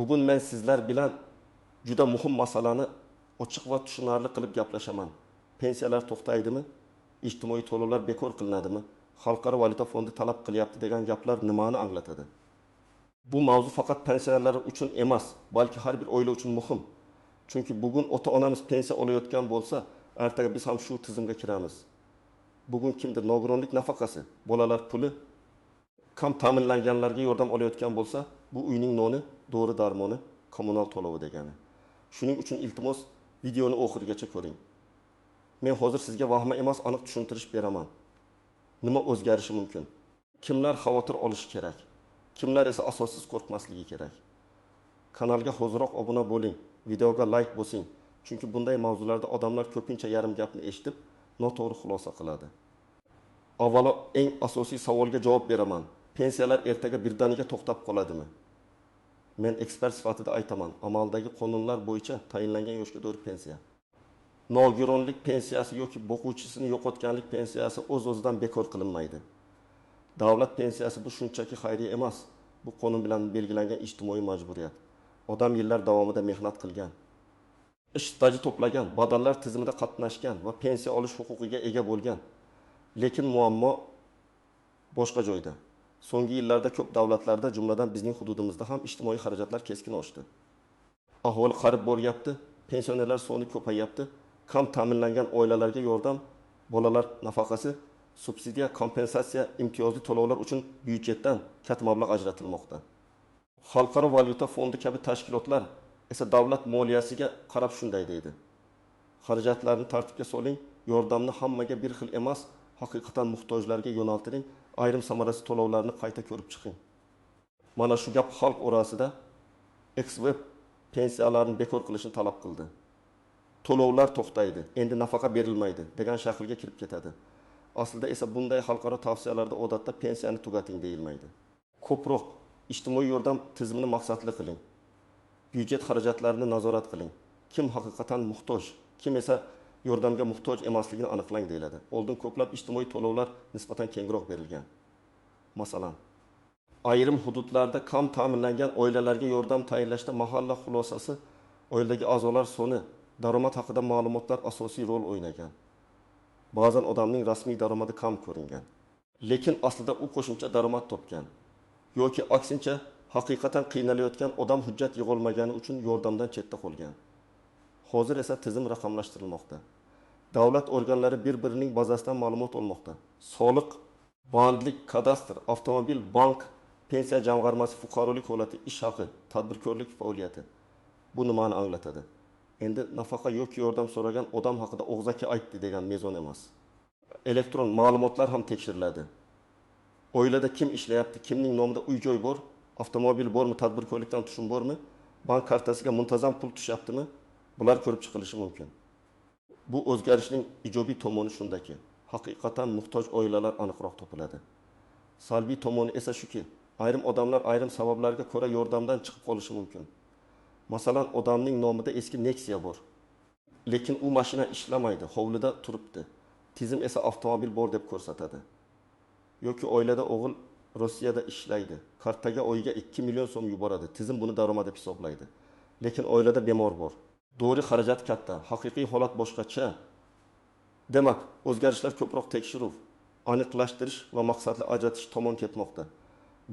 Bugun men sizlar bilan juda muhim masalani ochiq va tushunarli qilib gaplashaman. Pensiyalar to'xtaydimi? Ijtimoiy to'lovlar bekor qilinadimi? Xalqaro valyuta fondi talab qilyapti degan gaplar nimani anglatadi? Bu mavzu faqat pensiyalar uchun emas, balki har bir oila uchun muhim. Chunki bugun ota-onamiz pensiya olayotgan bo'lsa, ertaga biz ham shu tizimga kiramiz. Bugun kimdir nogironlik nafaqasi, bolalar puli, kam ta'minlanganlarga yordam olayotgan bo'lsa, bu uyning noni, dori darmoni, kommunal to'lovi degani. Shuning uchun iltimos videoni oxirigacha ko'ring. Men hozir sizga vahma emas, aniq tushuntirish beraman. Nima o'zgarishi mumkin? Kimlar xavotir olishi kerak? Kimlar esa asossiz qo'rqmasligi kerak? Kanalga hoziroq obuna bo'ling, videoga like bosing. Chunki bunday mavzularda odamlar ko'pincha yarim gapni eshitib, noto'g'ri xulosa qiladi. Avvalo eng asosiy savolga javob beraman. Pensiyalar ertaga birdaniga to'xtab qoladimi? Men ekspert sifatida aytaman, amaldagi qonunlar bo'yicha tayinlangan yoshga do'ri pensiya. Nogironlik pensiyasi yoki boquvchisini yo'qotganlik pensiyasi o'z-o'zidan bekor qilinmaydi. Davlat pensiyasi bu shunchaki xayriya emas, bu qonun bilan belgilangan ijtimoiy majburiyat. Odam yillar davomida mehnat qilgan, ish staji to'plagan, badallar tizimida qatnashgan va pensiya olish huquqiga ega bo'lgan. Lekin muammo boshqa joyda. So'nggi yillarda ko'p davlatlarda, jumladan bizning hududimizda ham ijtimoiy xarajatlar keskin oshdi. Ahvol qarib boryapti, pensionerlar soni ko'payapti, kam ta'minlangan oilalarga yordam, bolalar nafaqasi, subsidiya, kompensatsiya, imtiyozli to'lovlar uchun byudjetdan katta mablag' ajratilmoqda. Xalqaro valyuta fondi kabi tashkilotlar esa davlat moliyasiga qarab shunday deydi. Xarajatlarni tartibga soling, yordamni hammaga bir xil emas, haqiqatan muhtojlarga yo'naltiring, ayrim samarasiz to'lovlarni qayta ko'rib chiqing. Mana shu gap xalq orasida XWeb pensiyalarni bekor qilishni talab qildi. To'lovlar to'xtaydi, endi nafaqa berilmaydi degan shaklga kirib ketadi. Aslida esa bunday xalqaro tavsiyalarda odatda pensiyani tugating deyilmaydi. Ko'proq ijtimoiy yordam tizimini maqsadli qiling. Byudjet xarajatlarini nazorat qiling. Kim haqiqatan muhtoj, kim esa yordamga muhtoj emasligini aniqlang deyiladi. Oldin ko'plab ijtimoiy to'lovlar nisbatan kengroq berilgan. Masalan, ayrim hududlarda kam ta'minlangan oilalarga yordam tayinlashda mahalla xulosasi, oiladagi a'zolar soni, daromad haqida ma'lumotlar asosiy rol o'ynagan. Ba'zan odamning rasmiy daromadi kam ko'ringan, lekin aslida u qo'shimcha daromad topgan yoki aksincha haqiqatan qiynalayotgan odam hujjat yig'olmagani uchun yordamdan chetda qolgan. Hozir esa tizim raqamlashtirilmoqda. Davlat organlari bir-birining bazasidan ma'lumot olmoqda. Soliq, bandlik, kadastr, avtomobil, bank, pensiya jamg'armasi, fuqarolik holati, ish haqi, tadbirkorlik faoliyati. Bu nimani anglatadi? Endi nafaqa yoki yordam so'ragan odam haqida og'zaki aytdi degan mezon emas. Elektron ma'lumotlar ham tekshiriladi. Oilada kim ishlayapti, kimning nomida uy-joy bor, avtomobil bormi, tadbirkorlikdan tushum bormi, bank kartasiga muntazam pul tushyaptimi? Bular ko'rib chiqilishi mumkin. Bu o'zgarishning ijobiy tomoni shundaki, haqiqatan muhtoj oilalar aniqroq topiladi. Salbiy tomoni esa shuki, ayrim odamlar ayrim sabablarga ko'ra yordamdan chiqib qolishi mumkin. Masalan, odamning nomida eski Nexia bor, lekin u mashina ishlamaydi, hovlida turibdi. Tizim esa avtomobil bor deb ko'rsatadi. Yoki oilada o'g'il Rossiyada ishlaydi, kartaga oyiga 2 million so'm yuboradi. Tizim buni daromad deb hisoblaydi. Lekin oilada bemor bor. Dori xarajat katta, haqiqiy holat boshqacha. Demak, o'zgarishlar ko'proq tekshiruv, aniqlashtirish va maqsadli ajratish tomon ketmoqda.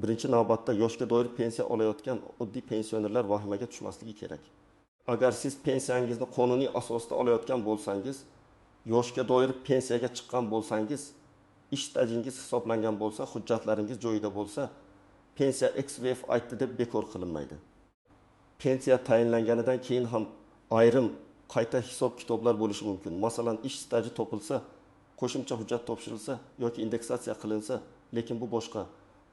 Birinchi navbatda yoshga doir pensiya olayotgan oddiy pensionerlar vahimaga tushmasligi kerak. Agar siz pensiyangizni qonuniy asosda olayotgan bo'lsangiz, yoshga doir pensiyaga chiqqan bo'lsangiz, ish stajingiz hisoblangan bo'lsa, hujjatlaringiz joyida bo'lsa, pensiya XWF aytdi deb bekor qilinmaydi. Pensiya tayinlanganidan keyin ham ayrim qayta hisob kitoblar bo'lishi mumkin. Masalan, ish staji topilsa, qo'shimcha hujjat topshirilsa yoki indeksatsiya qilinsa, lekin bu boshqa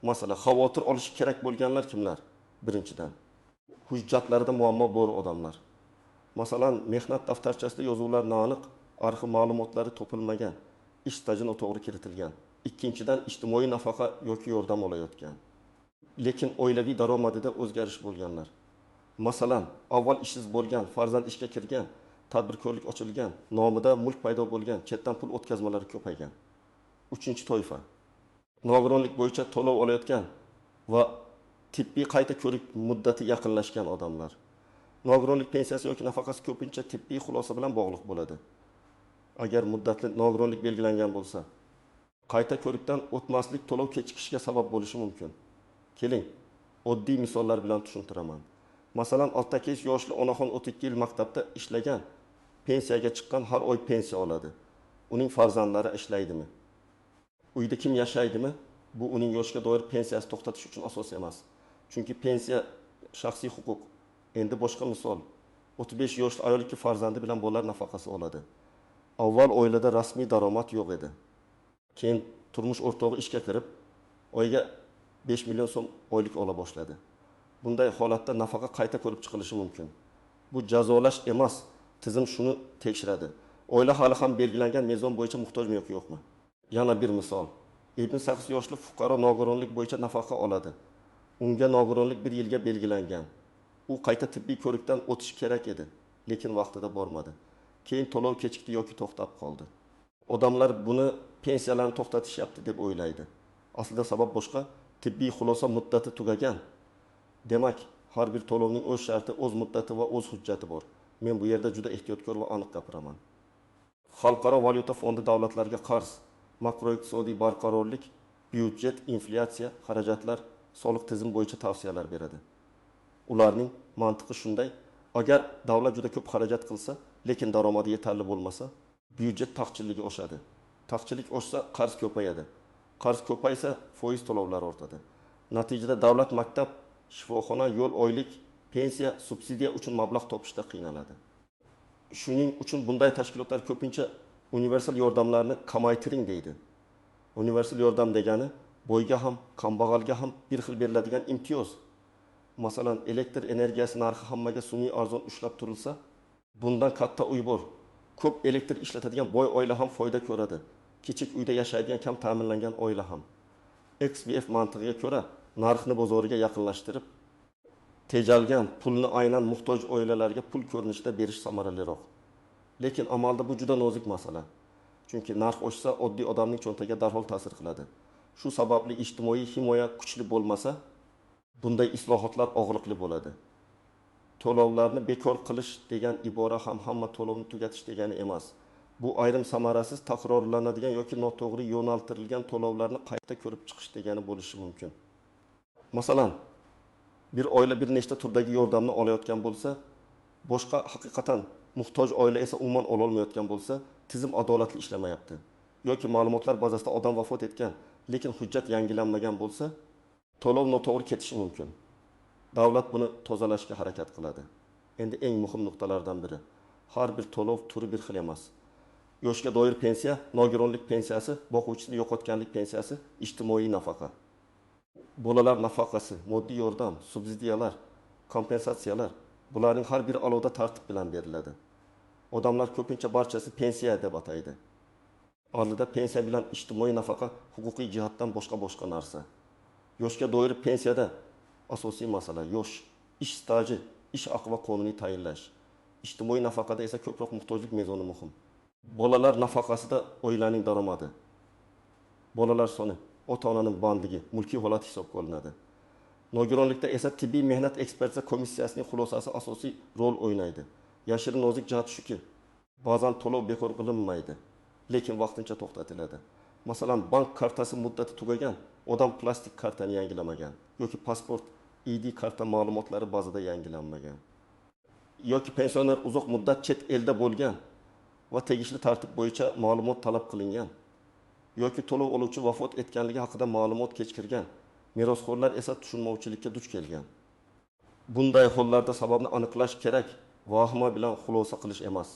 masala. Xavotir olishi kerak bo'lganlar kimlar? Birinchidan, hujjatlarida muammo bor odamlar. Masalan, mehnat daftarchasida yozuvlar noaniq, arxiv ma'lumotlari topilmagan, ish staji noto'g'ri kiritilgan. Ikkinchidan, ijtimoiy nafaqa yoki yordam olayotgan, lekin oilaviy daromadida o'zgarish bo'lganlar. Masalan, avval ishsiz bo'lgan, farzand ishga kirgan, tadbirkorlik ochilgan, nomida mulk paydo bo'lgan, chetdan pul o'tkazmalari ko'paygan. Uchinchi toifa, nogironlik bo'yicha to'lov olayotgan va tibbiy qayta ko'rik muddati yaqinlashgan odamlar. Nogironlik pensiyasi yoki nafaqasi ko'pincha tibbiy xulosa bilan bog'liq bo'ladi. Agar muddatli nogironlik belgilangan bo'lsa, qayta ko'rikdan o'tmaslik to'lov kechikishga sabab bo'lishi mumkin. Keling, oddiy misollar bilan tushuntiraman. Masalan, 68 yoshli onaxon 32 yil maktabda ishlagan, pensiyaga chiqqan, har oy pensiya oladi. Uning farzandlari ishlaydimi? Uyda kim yashaydimi? Bu uning yoshga doir pensiyasi to'xtatish uchun asos emas. Chunki pensiya shaxsiy huquq. Endi boshqa misol. 35 yoshli ayol 2 farzandi bilan bolalar nafaqasi oladi. Avval oilada rasmiy daromad yo'q edi. Keyin turmush o'rtog'i ishga kirib, oyiga 5 million so'm oylik ola boshladi. Bunday holatda nafaqa qayta ko'rib chiqilishi mumkin. Bu jazolash emas, tizim shuni tekshiradi. Oila hali ham belgilangan mezon bo'yicha muhtojmi yoki yo'qmi? Yana bir misol. 78 yoshli fuqaro nogironlik bo'yicha nafaqa oladi. Unga nogironlik 1 yilga belgilangan. U qayta tibbiy ko'rikdan o'tishi kerak edi, lekin vaqtida bormadi. Keyin to'lov kechikdi yoki to'xtab qoldi. Odamlar buni pensiyalarni to'xtatishyapti deb o'ylaydi. Aslida sabab boshqa. Tibbiy xulosa muddati tugagan. Demak, har bir to'lovning o'z sharti, o'z muddati va o'z hujjati bor. Men bu yerda juda ehtiyotkor va aniq gapiraman. Xalqaro valyuta fondi davlatlarga qarz, makroiqtisodiy barqarorlik, byudjet, inflyatsiya, xarajatlar, soliq tizimi bo'yicha tavsiyalar beradi. Ularning mantiqi shunday: agar davlat juda ko'p xarajat qilsa, lekin daromadi yetarli bo'lmasa, byudjet taqchilligi oshadi. Taqchillik oshsa, qarz ko'payadi. Qarz ko'paysa, foiz to'lovlari ortadi. Natijada davlat maktab, shifoxona, yo'l, oylik, pensiya, subsidiya uchun mablag' topishda qiynaladi. Shuning uchun bunday tashkilotlar ko'pincha universal yordamlarni kamaytiring deydi. Universal yordam degani boyga ham, kambag'alga ham bir xil beriladigan imtiyoz. Masalan, elektr energiyasi narxi hammaga sun'iy arzon ushlab turilsa, bundan katta uy bor. Ko'p elektr ishlatadigan boy oila ham foyda ko'radi. Kichik uyda yashaydigan kam ta'minlangan oila ham. XBF mantig'iga ko'ra, narxni bozoriga yaqinlashtirib, tejalgan pulni aynan muhtoj oilalarga pul ko'rinishida berish samaraliroq. Lekin amalda bu juda nozik masala. Chunki narx oshsa, oddiy odamning cho'ntagiga darhol ta'sir qiladi. Shu sababli ijtimoiy himoya kuchli bo'lmasa, bunday islohotlar og'riqli bo'ladi. To'lovlarni bekor qilish degan ibora ham hamma to'lovni tugatish degani emas. Bu ayrim samarasiz takrorlanadigan yoki noto'g'ri yo'naltirilgan to'lovlarni qayta ko'rib chiqish degani bo'lishi mumkin. Masalan, bir oila bir nechta turdagi yordamni olayotgan bo'lsa, boshqa haqiqatan muhtoj oila esa umuman ololmayotgan bo'lsa, tizim adolatli ishlamayapti. Yoki ma'lumotlar bazasida odam vafot etgan, lekin hujjat yangilanmagan bo'lsa, to'lov noto'g'ri ketishi mumkin. Davlat buni tozalashga harakat qiladi. Endi eng muhim nuqtalardan biri, har bir to'lov turi bir xil emas. Yoshga doir pensiya, nogironlik pensiyasi, boquvchisini yo'qotganlik pensiyasi, ijtimoiy nafaqa. Bolalar nafaqasi, moddiy yordam, subsidiyalar, kompensatsiyalar, bularning har biri alohida tartib bilan beriladi. Odamlar ko'pincha barchasi pensiya deb ataydi. Aslida pensiya bilan ijtimoiy nafaqa huquqiy jihatdan boshqa narsa. Yoshga doir pensiyada asosiy masala yosh, ish staji, ish haqi va qonuniy tayinlash. Ijtimoiy nafaqada esa ko'proq muhtojlik mezoni muhim. Bolalar nafaqasida oilaning daromadi, bolalar soni, ota-onaning bandligi, mulkiy holat hisobga olinadi. Nogironlikda esa tibbiy mehnat ekspertiza komissiyasining xulosasi asosiy rol o'ynaydi. Yashirin nozik jihat shuki, ba'zan to'lov bekor qilinmaydi, lekin vaqtincha to'xtatiladi. Masalan, bank kartasi muddati tugagan, odam plastik kartani yangilamagan yoki pasport, ID karta ma'lumotlari bazada yangilanmagan. Yoki pensioner uzoq muddat chet elda bo'lgan va tegishli tartib bo'yicha ma'lumot talab qilingan. Yoki to'lov oluvchi vafot etganligi haqida ma'lumot kechikirgan. Merosxo'rlar esa tushunmovchilikka duch kelgan. Bunday hollarda sababni aniqlash kerak, vahima bilan xulosa qilish emas.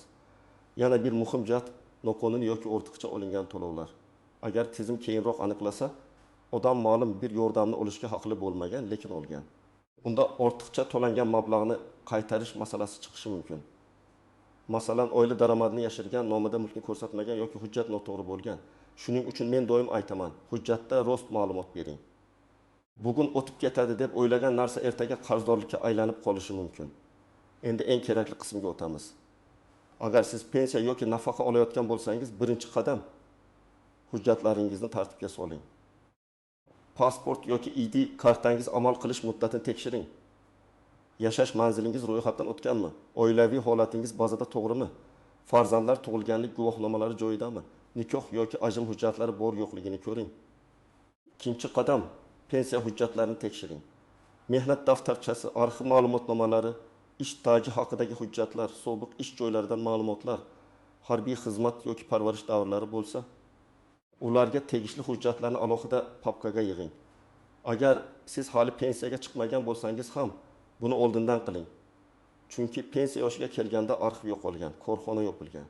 Yana bir muhim jihat noqonuniy yoki ortiqcha olingan to'lovlar. Agar tizim keyinroq aniqlasa, odam ma'lum bir yordamni olishga haqli bo'lmagan, lekin olgan. Unda ortiqcha to'langan mablag'ni qaytarish masalasi chiqishi mumkin. Masalan, oila daromadini yashirgan, nomida mulkni ko'rsatmagan yoki hujjat noto'g'ri bo'lgan. Shuning uchun men doim aytaman, hujjatda rost ma'lumot bering. Bugun o'tib ketadi deb o'ylagan narsa ertaga qarzdorlikka aylanib qolishi mumkin. Endi eng kerakli qismga o'tamiz. Agar siz pensiya yoki nafaqa olayotgan bo'lsangiz, birinchi qadam hujjatlaringizni tartibga soling. Pasport yoki ID kartangiz amal qilish muddatini tekshiring. Yashash manzilingiz ro'yxatdan o'tganmi? Oilaviy holatingiz bazada to'g'rimi? Farzandlar tug'ilganlik guvohnomalari joyidami? Nikoh yoki ajrim hujjatlari bor yo'qligini ko'ring. Ikkinchi qadam, pensiya hujjatlarini tekshiring. Mehnat daftarchasi, arxiv ma'lumotnomalari, ish staji haqidagi hujjatlar, sobiq ish joylaridan ma'lumotlar, harbiy xizmat yoki parvarish davrlari bo'lsa, ularga tegishli hujjatlarni alohida papkaga yig'ing. Agar siz hali pensiyaga chiqmagan bo'lsangiz ham buni oldindan qiling. Chunki pensiya yoshiga kelganda arxiv yo'qolgan, korxona yopilgan,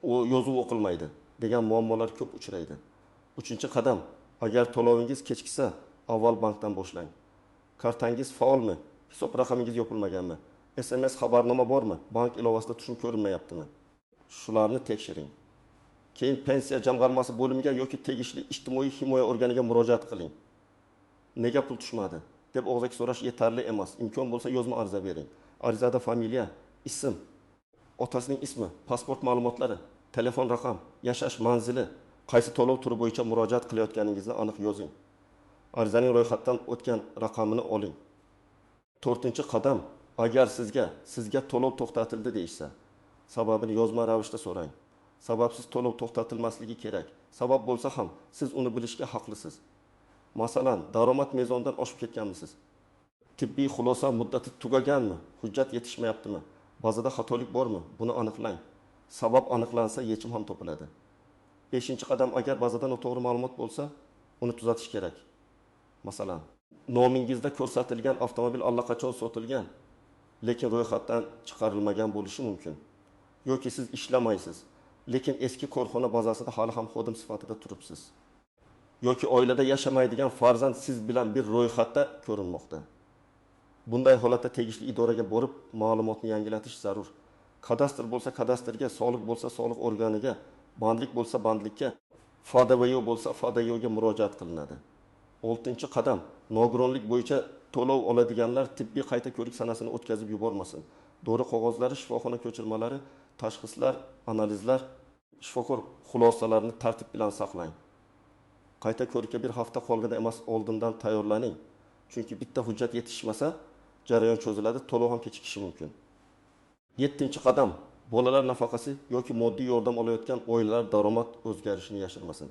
u yozuv o'qilmaydi degan muammolar ko'p uchraydi. Uchinchi qadam, agar to'lovingiz kechiksa, avval bankdan boshlang. Kartangiz faolmi? Hisob raqamingiz yopilmaganmi? SMS xabarnoma bormi? Bank ilovasida tushum ko'rinmayaptimi? Shularni tekshiring. Keyin pensiya jamg'armasi bo'limiga yoki tegishli ijtimoiy himoya organiga murojaat qiling. Nega pul tushmadi deb og'zaki so'rash yetarli emas. Imkon bo'lsa yozma ariza bering. Arizada familiya, ism, otasining ismi, pasport ma'lumotlari, telefon raqam, yashash manzili, qaysi to'lov turi bo'yicha murojaat qilayotganingizni aniq yozing. Arizaning ro'yxatdan o'tgan raqamini oling. 4-qadam, agar sizga to'lov to'xtatildi deyishsa, sababini yozma ravishda so'rang. Sababsiz to'lov to'xtatilmasligi kerak. Sabab bo'lsa ham siz uni bilishga haqlisiz. Masalan, daromad mezonidan oshib ketganmisiz? Tibbiy xulosa muddati tugaganmi? Hujjat yetishmayaptimi? Bazada xatolik bormi? Buni aniqlang. Sabab aniqlansa, yechim ham topiladi. 5-qadam, agar bazada noto'g'ri ma'lumot bo'lsa, uni tuzatish kerak. Masalan, nomingizda ko'rsatilgan avtomobil allaqachon sotilgan, lekin ro'yxatdan chiqarilmagan bo'lishi mumkin. Yoki siz ishlamaysiz, lekin eski korxona bazasida hali ham xodim sifatida turibsiz. Yoki oilada yashamaydigan farzand siz bilan bir ro'yxatda ko'rinmoqda. Bunday holatda tegishli idoraga borib ma'lumotni yangilatish zarur. Kadastr bo'lsa kadastrga, soliq bo'lsa soliq organiga, bandlik bo'lsa bandlikka, FDVO bo'lsa FDVOga murojaat qilinadi. 6-qadam, nogironlik bo'yicha to'lov oladiganlar tibbiy qayta ko'rik sanasini o'tkazib yubormasin. Dori qog'ozlari, shifoxona ko'chirmalari, tashxislar, analizlar, shifokor xulosalarini tartib bilan saqlang. Qayta ko'rikka bir hafta qolganda emas, oldindan tayyorlaning. Chunki bitta hujjat yetishmasa, jarayon cho'ziladi, to'lov ham kechikishi mumkin. 7-qadam, bolalar nafaqasi yoki moddiy yordam olayotgan oilalar daromad o'zgarishini yashirmasin.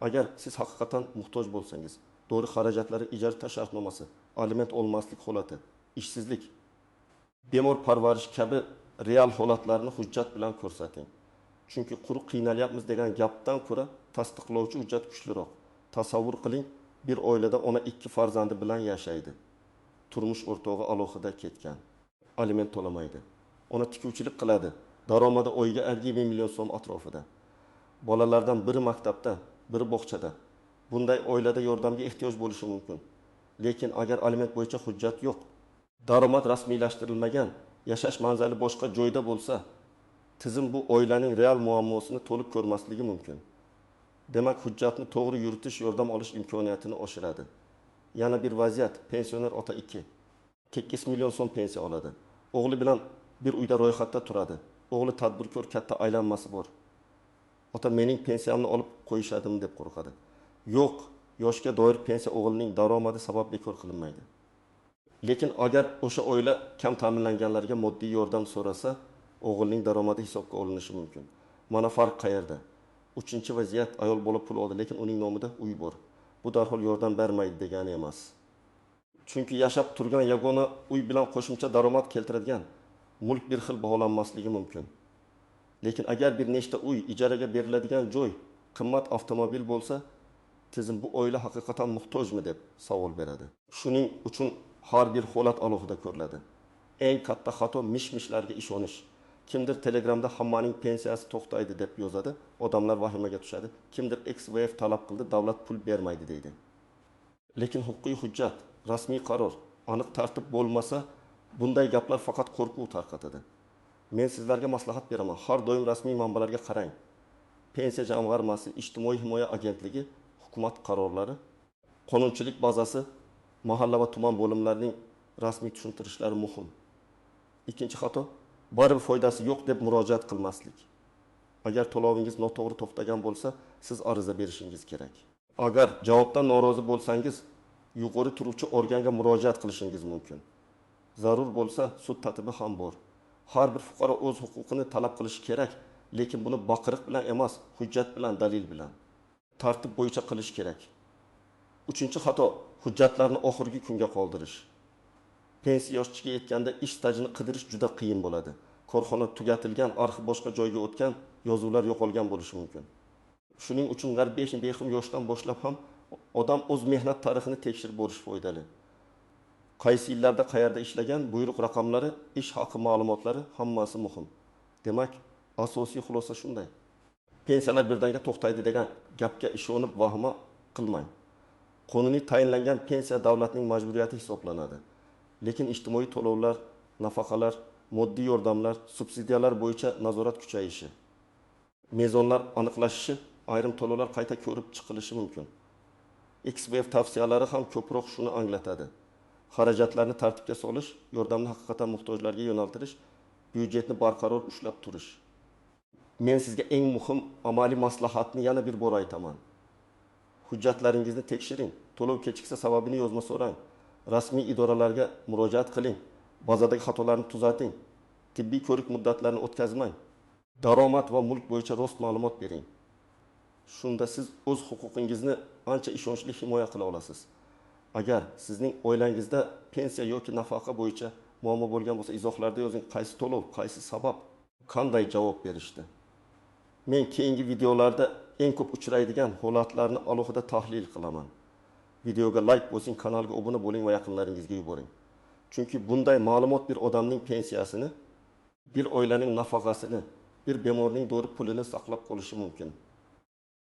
Agar siz haqiqatan muhtoj bo'lsangiz, dori xarajatlari, ijara shartnomasi, aliment olmaslik holati, ishsizlik, bemor parvarish kabi real holatlarni hujjat bilan ko'rsating. Chunki quruq qiynalyapmiz degan gapdan ko'ra tasdiqlovchi hujjat kuchliroq. Tasavvur qiling, bir oilada ona 2 farzandi bilan yashaydi. Turmush o'rtog'i alohida ketgan. Aliment to'lamaydi. Ona tikuvchilik qiladi. Daromadi oyiga 50 million so'm atrofida. Bolalardan biri maktabda, biri bog'chada. Bunday oilada yordamga ehtiyoj bo'lishi mumkin. Lekin agar aliment bo'yicha hujjat yo'q, daromad rasmiylashtirilmagan, yashash manzili boshqa joyda bo'lsa, tizim bu oilaning real muammosini to'liq ko'rmasligi mumkin. Demak, hujjatni to'g'ri yuritish yordam olish imkoniyatini oshiradi. Yana bir vaziyat, pensioner ota 2. 8 million so'm pensiya oladi. O'g'li bilan bir uyda ro'yxatda turadi. O'g'li tadbirkor, katta aylanmasi bor. Ota mening pensiyamni olib qo'yishadimi deb qo'rqadi. Yo'q, yoshga doir pensiya o'g'lining daromadi sabab bekor qilinmaydi. Lekin agar o'sha oila kam ta'minlanganlarga moddiy yordam so'rasa, o'g'ilning daromadi hisobga olinishi mumkin. Mana farq qayerda? 3-vaziyat, ayol bola pul oldi, lekin uning nomida uy bor. Bu darhol yordam bermaydi degani emas. Chunki yashab turgan yagona uy bilan qo'shimcha daromad keltiradigan mulk bir xil baholanmasligi mumkin. Lekin agar bir nechta uy, ijaraga beriladigan joy, qimmat avtomobil bo'lsa, tizim bu oila haqiqatan muhtojmi deb savol beradi. Shuning uchun har bir holat alohida ko'riladi. Eng katta xato mish-mishlarga ishonish. Kimdir Telegramda hammaning pensiyasi to'xtaydi deb yozadi, odamlar vahimaga tushadi. Kimdir XVF talab qildi, davlat pul bermaydi deydi. Lekin huquqiy hujjat, rasmiy qaror, aniq tartib bo'lmasa, bunday gaplar faqat qo'rquv tarqatadi. Men sizlarga maslahat beraman. Har doim rasmiy manbalarga qarang. Pensiya jamg'armasi, ijtimoiy himoya agentligi, hukumat qarorlari, qonunchilik bazasi, mahalla va tuman bo'limlarining rasmiy tushuntirishlari muhim. Ikkinchi xato, baribir foydasi yo'q deb murojaat qilmaslik. Agar to'lovingiz noto'g'ri to'xtagan bo'lsa, siz ariza berishingiz kerak. Agar javobdan norozi bo'lsangiz, yuqori turuvchi organga murojaat qilishingiz mumkin. Zarur bo'lsa, sud tartibi ham bor. Har bir fuqaro o'z huquqini talab qilishi kerak, lekin buni baqiriq bilan emas, hujjat bilan, dalil bilan, tartib bo'yicha qilish kerak. Uchinchi xato, hujjatlarni oxirgi kunga qoldirish. Pensiya yoshiga yetganda ish stajini qidirish juda qiyin bo'ladi. Korxona tugatilgan, arxiv boshqa joyga o'tgan, yozuvlar yo'qolgan bo'lishi mumkin. Shuning uchun 5 yoshdan boshlab ham odam o'z mehnat tarixini tekshirib bo'lish foydali. Qaysi yillarda qayerda ishlagan, buyruq raqamlari, ish haqi ma'lumotlari hammasi muhim. Demak, asosiy xulosa shunday. Pensiyalar birdaniga to'xtaydi degan gapga ishonib vahima qilmang. Qonuniy tayinlangan pensiya davlatning majburiyati hisoblanadi. Lekin ijtimoiy to'lovlar, nafaqalar, moddiy yordamlar, subsidiyalar bo'yicha nazorat kuchayishi, mezonlar aniqlashishi, ayrim to'lovlar qayta ko'rib chiqilishi mumkin. XBF tavsiyalari ham ko'proq shuni anglatadi. Xarajatlarni tartibga solish, yordamni haqiqatan muhtojlarga yo'naltirish, byudjetni barqaror ushlab turish. Men sizga eng muhim amaliy maslahatni yana bir bor aytaman. Hujjatlaringizni tekshiring, to'lov kechiksa sababini yozma so'rang, rasmiy idoralarga murojaat qiling, bazadagi xatolarni tuzating, tibbiy ko'rik muddatlarini o'tkazmang, daromad va mulk bo'yicha rost ma'lumot bering. Shunda siz o'z huquqingizni ancha ishonchli himoya qila olasiz. Agar sizning oilangizda pensiya yoki nafaqa bo'yicha muammo bo'lgan bo'lsa, izohlarda yozing, qaysi to'lov, qaysi sabab, qanday javob berishdi. Men keyingi videolarda eng ko'p uchraydigan holatlarni alohida tahlil qilaman. Videoga like bosing, kanalga obuna bo'ling va yaqinlaringizga yuboring. Chunki bunday ma'lumot bir odamning pensiyasini, bir oilaning nafaqasini, bir bemorning dori pulini saqlab qolishi mumkin.